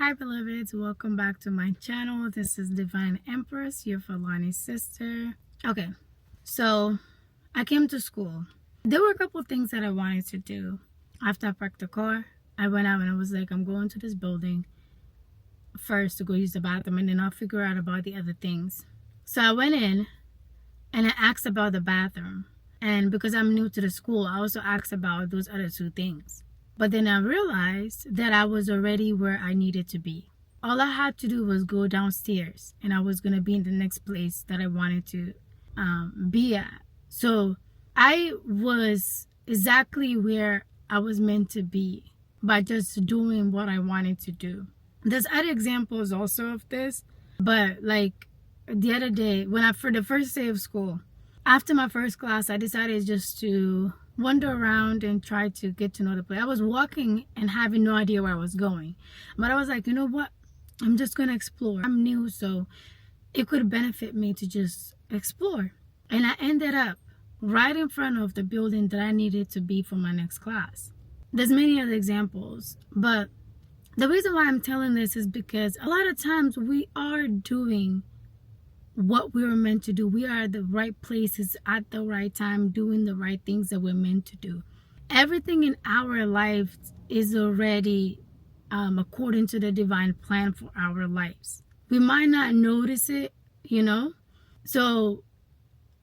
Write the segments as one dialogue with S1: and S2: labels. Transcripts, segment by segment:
S1: Hi beloveds, welcome back to my channel. This is Divine Empress, your Falani sister. Okay, so I came to school. There were a couple of things that I wanted to do. After I parked the car, I went out and I was like, I'm going to this building first to go use the bathroom and then I'll figure out about the other things. So I went in and I asked about the bathroom. And because I'm new to the school, I also asked about those other two things. But then I realized that I was already where I needed to be. All I had to do was go downstairs and I was going to be in the next place that I wanted to be at. So I was exactly where I was meant to be by just doing what I wanted to do. There's other examples also of this, but like the other day, for the first day of school, after my first class, I decided just to wander around and try to get to know the place. I was walking and having no idea where I was going. But I was like, you know what? I'm just going to explore. I'm new, so it could benefit me to just explore. And I ended up right in front of the building that I needed to be for my next class. There's many other examples, but the reason why I'm telling this is because a lot of times we are doing what we were meant to do. We are at the right places at the right time, doing the right things that we're meant to do. Everything in our life is already according to the divine plan for our lives. We might not notice it, So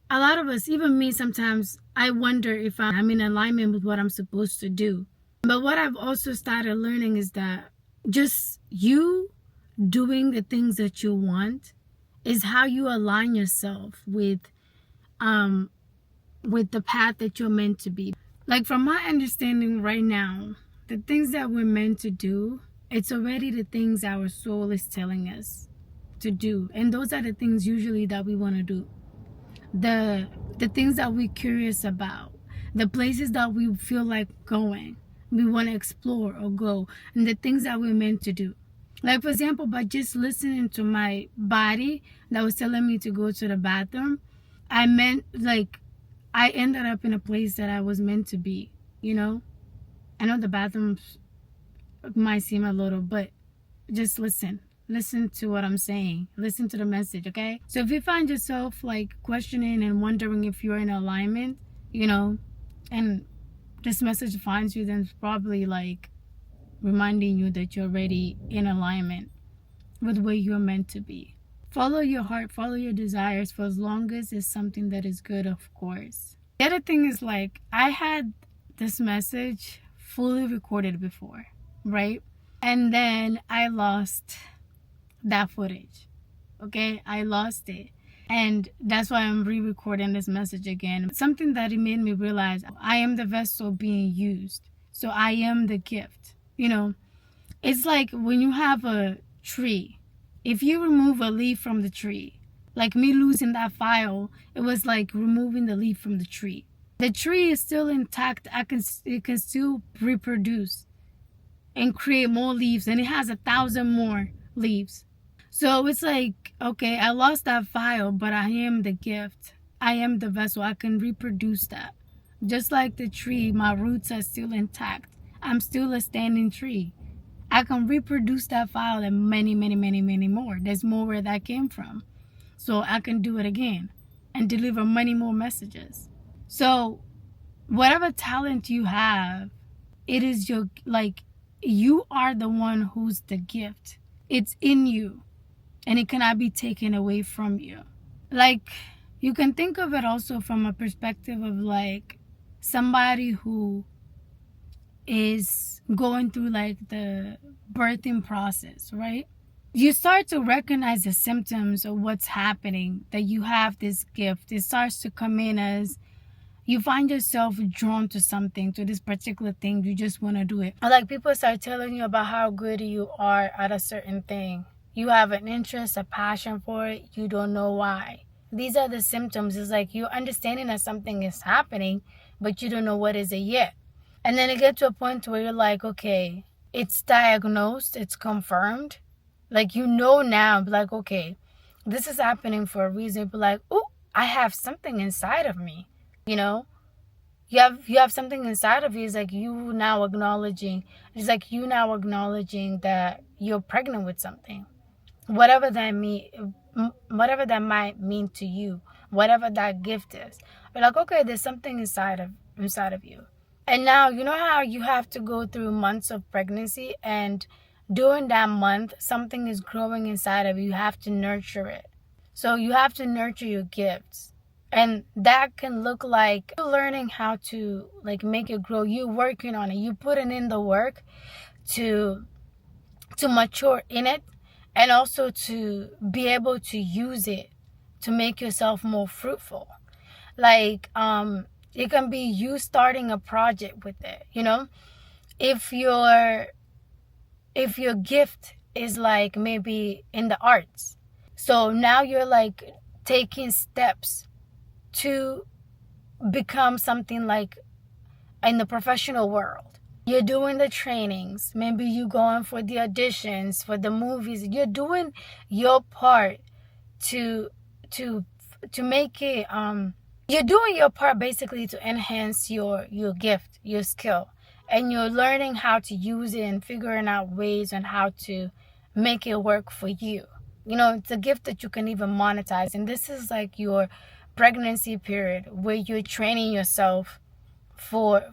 S1: a lot of us, even me, sometimes I wonder if I'm in alignment with what I'm supposed to do. But what I've also started learning is that just you doing the things that you want is how you align yourself with the path that you're meant to be. Like from my understanding right now, the things that we're meant to do, it's already the things our soul is telling us to do. And those are the things usually that we want to do. The things that we're curious about, the places that we feel like going, we want to explore or go, and the things that we're meant to do. Like, for example, by just listening to my body that was telling me to go to the bathroom, I ended up in a place that I was meant to be, I know the bathrooms might seem a little, but just listen. Listen to what I'm saying. Listen to the message, okay? So if you find yourself, questioning and wondering if you're in alignment, and this message finds you, then it's probably, reminding you that you're already in alignment with where you're meant to be. Follow your heart, follow your desires for as long as it's something that is good, of course. The other thing is, I had this message fully recorded before, right? And then I lost that footage, okay? I lost it. And that's why I'm re-recording this message again. Something that it made me realize, I am the vessel being used. So I am the gift. It's like when you have a tree, if you remove a leaf from the tree, like me losing that file, it was like removing the leaf from the tree. The tree is still intact. It can still reproduce and create more leaves, and it has 1,000 more leaves. So it's like, okay, I lost that file, but I am the gift. I am the vessel. I can reproduce that. Just like the tree, my roots are still intact. I'm still a standing tree. I can reproduce that file and many, many, many, many more. There's more where that came from. So I can do it again and deliver many more messages. So whatever talent you have, it is you are the one who's the gift. It's in you and it cannot be taken away from you. You can think of it also from a perspective of somebody who is going through the birthing process, right? You start to recognize the symptoms of what's happening, that you have this gift. It starts to come in as you find yourself drawn to something, to this particular thing. You just want to do it. Or people start telling you about how good you are at a certain thing. You have an interest, a passion for it. You don't know why. These are the symptoms. It's like you're understanding that something is happening, but you don't know what is it yet. And then it gets to a point where you're like, okay, it's diagnosed, it's confirmed. Now, okay, this is happening for a reason. But oh, I have something inside of me, You have something inside of you. It's like you now acknowledging that you're pregnant with something, whatever that whatever that might mean to you, whatever that gift is. You're like, okay, there's something inside of you. And now, you know how you have to go through months of pregnancy, and during that month something is growing inside of you. You have to nurture it. So you have to nurture your gifts. And that can look like you learning how to like make it grow. You working on it. You putting in the work to mature in it, and also to be able to use it to make yourself more fruitful. Like it can be you starting a project with it, you know? If your gift is like maybe in the arts, so now you're like taking steps to become something like in the professional world. You're doing the trainings, maybe you going for the auditions for the movies. You're doing your part to make it you're doing your part basically to enhance your gift, your skill, and you're learning how to use it and figuring out ways on how to make it work for you. You know, it's a gift that you can even monetize. And this is like your pregnancy period where you're training yourself for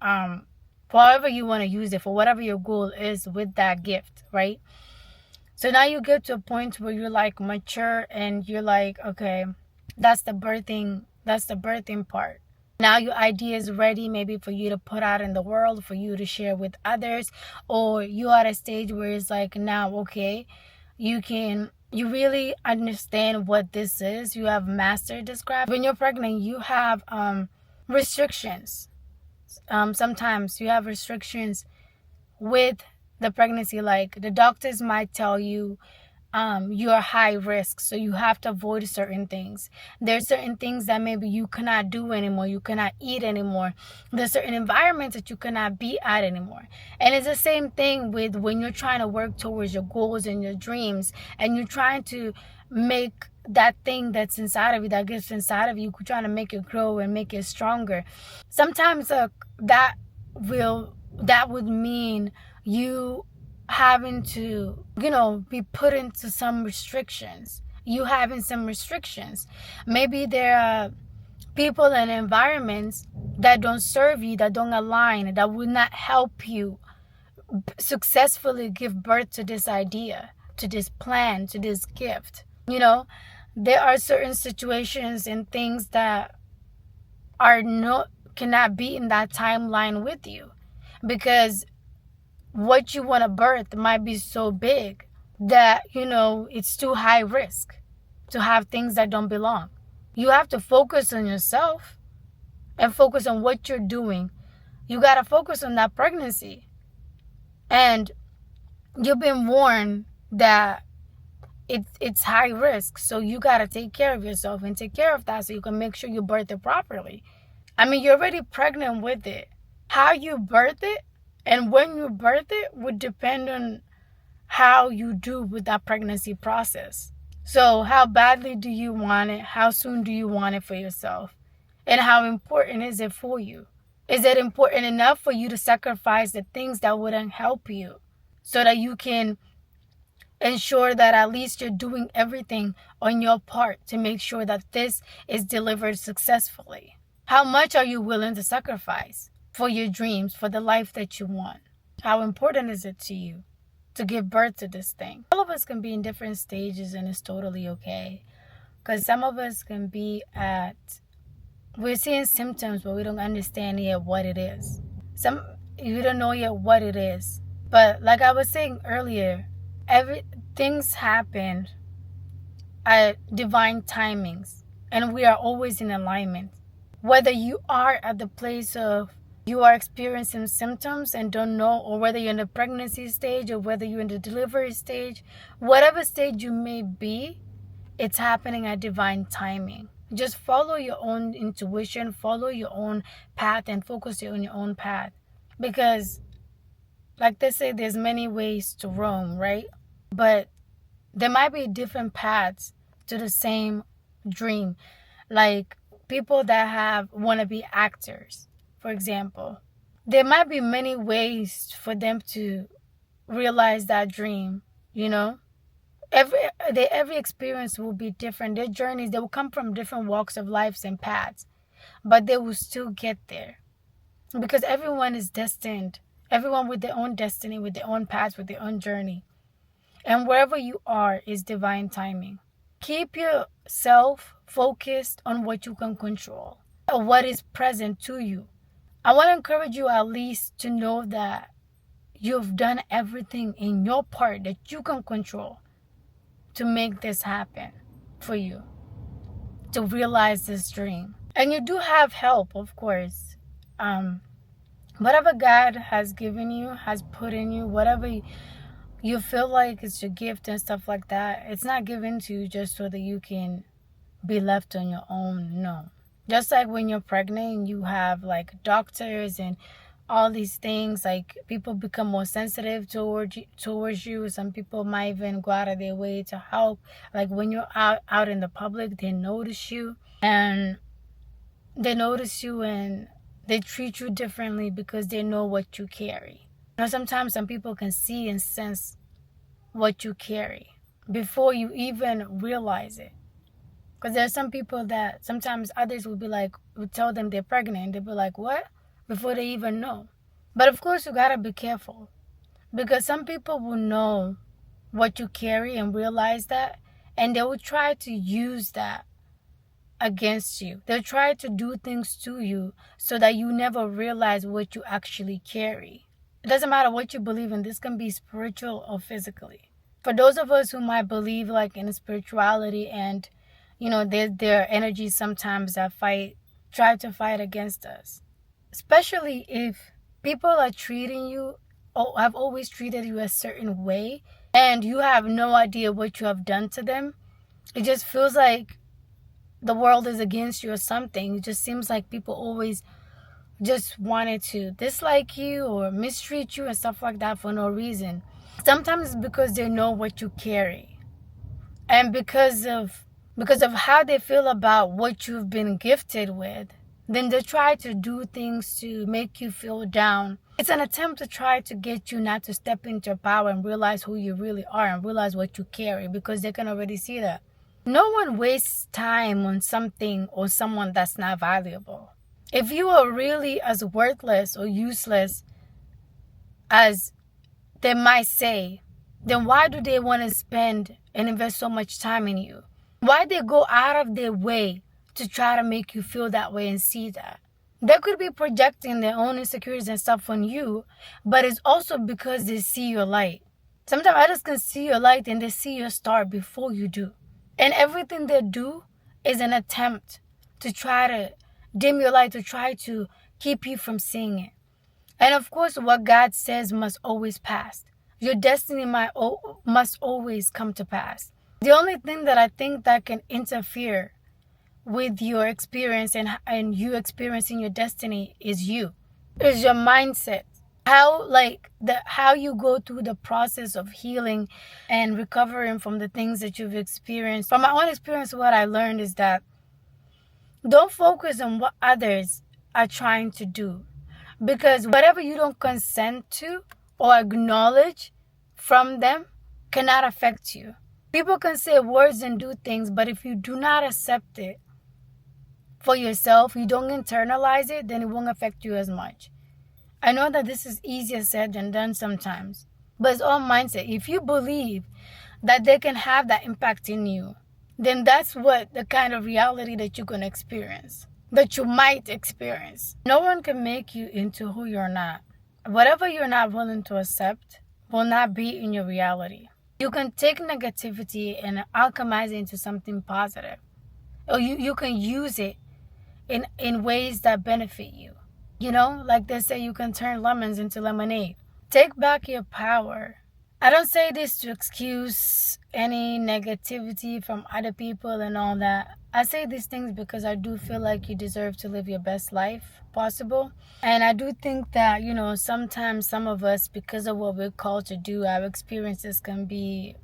S1: however you want to use it, for whatever your goal is with that gift, right? So now you get to a point where you're like mature, and you're like, okay, that's the birthing part. Now your idea is ready, maybe for you to put out in the world, for you to share with others. Or you're at a stage where it's like, now, okay, you really understand what this is. You have mastered this craft. When you're pregnant, you have restrictions. Sometimes you have restrictions with the pregnancy. Like the doctors might tell you you're high risk, so you have to avoid certain things. There's certain things that maybe you cannot do anymore. You cannot eat anymore. There's certain environments that you cannot be at anymore. And it's the same thing with when you're trying to work towards your goals and your dreams, and you're trying to make that thing that's inside of you, that gets inside of you, trying to make it grow and make it stronger. Sometimes that would mean you having to, be put into some restrictions. You having some restrictions. Maybe there are people and environments that don't serve you, that don't align, that would not help you successfully give birth to this idea, to this plan, to this gift. There are certain situations and things that cannot be in that timeline with you, because what you want to birth might be so big that, it's too high risk to have things that don't belong. You have to focus on yourself and focus on what you're doing. You got to focus on that pregnancy. And you've been warned that it's high risk. So you got to take care of yourself and take care of that so you can make sure you birth it properly. I mean, you're already pregnant with it. How you birth it and when you birth it would depend on how you do with that pregnancy process. So how badly do you want it? How soon do you want it for yourself? And how important is it for you? Is it important enough for you to sacrifice the things that wouldn't help you so that you can ensure that at least you're doing everything on your part to make sure that this is delivered successfully? How much are you willing to sacrifice for your dreams, for the life that you want? How important is it to you to give birth to this thing? All of us can be in different stages, and it's totally okay. Because some of us can be we're seeing symptoms, but we don't understand yet what it is. You don't know yet what it is. But like I was saying earlier, things happen at divine timings, and we are always in alignment. Whether you are at the place of you are experiencing symptoms and don't know, or whether you're in the pregnancy stage or whether you're in the delivery stage, whatever stage you may be, it's happening at divine timing. Just follow your own intuition, follow your own path, and focus on your own path. Because, like they say, there's many ways to Rome, right? But there might be different paths to the same dream. Like, people that want to be actors, for example. There might be many ways for them to realize that dream, you know? Every experience will be different. Their journeys, they will come from different walks of lives and paths, but they will still get there. Because everyone is destined. Everyone with their own destiny, with their own path, with their own journey. And wherever you are is divine timing. Keep yourself focused on what you can control, or what is present to you. I want to encourage you at least to know that you've done everything in your part that you can control to make this happen for you, to realize this dream. And you do have help, of course. Whatever God has given you, has put in you, whatever you feel like it's your gift and stuff like that, it's not given to you just so that you can be left on your own. No. Just like when you're pregnant, you have like doctors and all these things, like people become more sensitive towards you. Some people might even go out of their way to help. Like when you're out in the public, they notice you and they treat you differently because they know what you carry. You know, sometimes some people can see and sense what you carry before you even realize it. Because there's some people that sometimes others would tell them they're pregnant and they'll be like, what? Before they even know. But of course, you gotta be careful. Because some people will know what you carry and realize that, and they will try to use that against you. They'll try to do things to you so that you never realize what you actually carry. It doesn't matter what you believe in. This can be spiritual or physically. For those of us who might believe like in spirituality and, you know, there are energies sometimes that try to fight against us. Especially if people are treating you or have always treated you a certain way and you have no idea what you have done to them. It just feels like the world is against you or something. It just seems like people always just wanted to dislike you or mistreat you and stuff like that for no reason. Sometimes it's because they know what you carry. And because of how they feel about what you've been gifted with, then they try to do things to make you feel down. It's an attempt to try to get you not to step into your power and realize who you really are and realize what you carry, because they can already see that. No one wastes time on something or someone that's not valuable. If you are really as worthless or useless as they might say, then why do they want to spend and invest so much time in you? Why they go out of their way to try to make you feel that way and see that? They could be projecting their own insecurities and stuff on you, but it's also because they see your light. Sometimes others can see your light and they see your star before you do. And everything they do is an attempt to try to dim your light, to try to keep you from seeing it. And of course, what God says must always pass. Your destiny must always come to pass. The only thing that I think that can interfere with your experience and you experiencing your destiny is your mindset. How you go through the process of healing and recovering from the things that you've experienced. From my own experience, what I learned is that don't focus on what others are trying to do, because whatever you don't consent to or acknowledge from them cannot affect you. People can say words and do things, but if you do not accept it for yourself, you don't internalize it, then it won't affect you as much. I know that this is easier said than done sometimes, but it's all mindset. If you believe that they can have that impact in you, then that's what the kind of reality that you're going to experience, that you might experience. No one can make you into who you're not. Whatever you're not willing to accept will not be in your reality. You can take negativity and alchemize it into something positive. Or you can use it in ways that benefit you. You know, like they say, you can turn lemons into lemonade. Take back your power. I don't say this to excuse any negativity from other people and all that. I say these things because I do feel like you deserve to live your best life possible. And I do think that, you know, sometimes some of us, because of what we're called to do, our experiences can be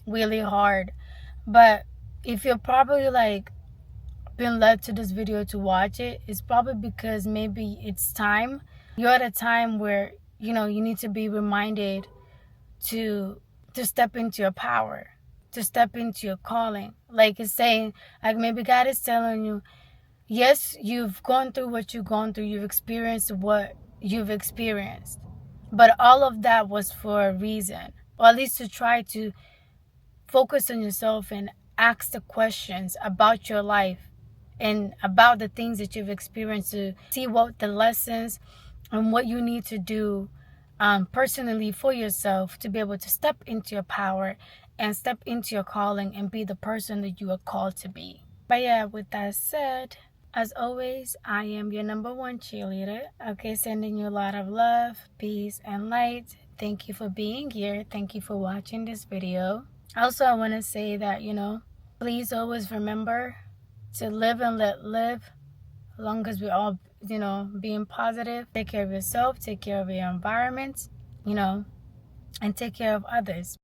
S1: really hard. But if you're probably been led to this video to watch it, it's probably because maybe it's time. You're at a time where, you know, you need to be reminded to step into your power, to step into your calling. Like it's saying, like maybe God is telling you, yes, you've gone through what you've gone through, you've experienced what you've experienced, but all of that was for a reason, or at least to try to focus on yourself and ask the questions about your life and about the things that you've experienced, to see what the lessons and what you need to do personally for yourself to be able to step into your power and step into your calling and be the person that you are called to be. But yeah, with that said, as always, I am your number one cheerleader. Okay, sending you a lot of love, peace, and light. Thank you for being here. Thank you for watching this video. Also, I want to say that, you know, please always remember to live and let live, as long as we all, you know, being positive. Take care of yourself, take care of your environment, you know, and take care of others.